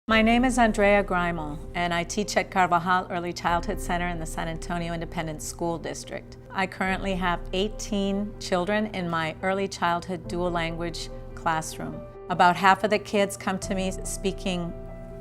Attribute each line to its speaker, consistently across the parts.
Speaker 1: My name is Andrea Greimel, and I teach at Carvajal Early Childhood Center in the San Antonio Independent School District. I currently have 18 children in my early childhood dual language classroom. About half of the kids come to me speaking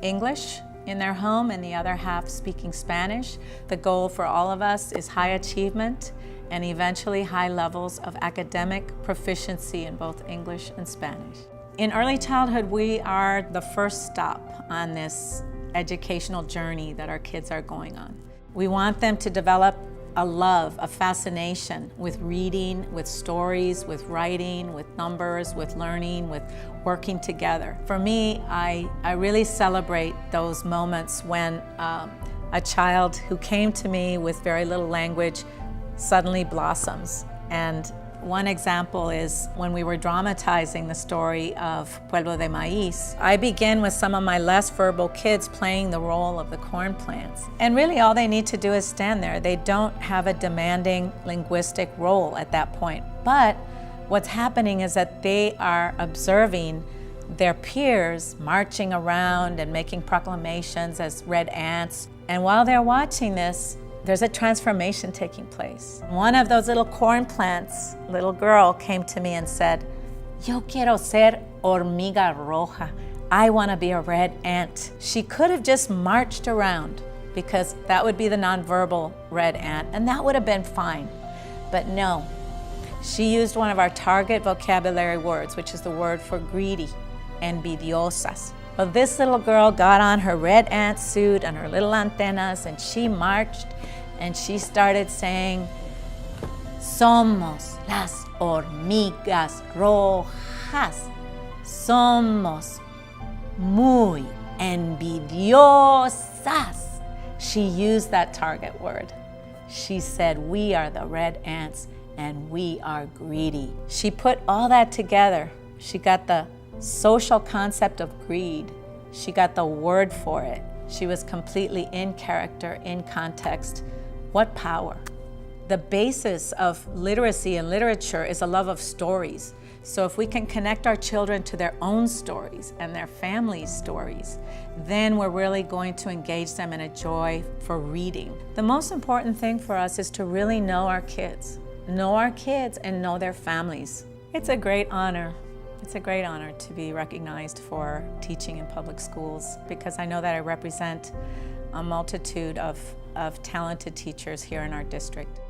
Speaker 1: English in their home and the other half speaking Spanish. The goal for all of us is high achievement and eventually high levels of academic proficiency in both English and Spanish. In early childhood, we are the first stop on this educational journey that our kids are going on. We want them to develop a love, a fascination with reading, with stories, with writing, with numbers, with learning, with working together. For me, I really celebrate those moments when a child who came to me with very little language suddenly blossoms. And one example is when we were dramatizing the story of Pueblo de Maíz. I begin with some of my less verbal kids playing the role of the corn plants. And really all they need to do is stand there. They don't have a demanding linguistic role at that point. But what's happening is that they are observing their peers marching around and making proclamations as red ants. And while they're watching this, there's a transformation taking place. One of those little corn plants, little girl, came to me and said, "Yo quiero ser hormiga roja. I want to be a red ant." She could have just marched around because that would be the nonverbal red ant, and that would have been fine. But no, she used one of our target vocabulary words, which is the word for greedy, envidiosas. Well, this little girl got on her red ant suit and her little antennas, and she marched and she started saying, "Somos las hormigas rojas. Somos muy envidiosas." She used that target word. She said, "We are the red ants and we are greedy." She put all that together. She got the social concept of greed. She got the word for it. She was completely in character, in context. What power. The basis of literacy and literature is a love of stories. So if we can connect our children to their own stories and their families' stories, then we're really going to engage them in a joy for reading. The most important thing for us is to really know our kids and know their families. It's a great honor. It's a great honor to be recognized for teaching in public schools because I know that I represent a multitude of talented teachers here in our district.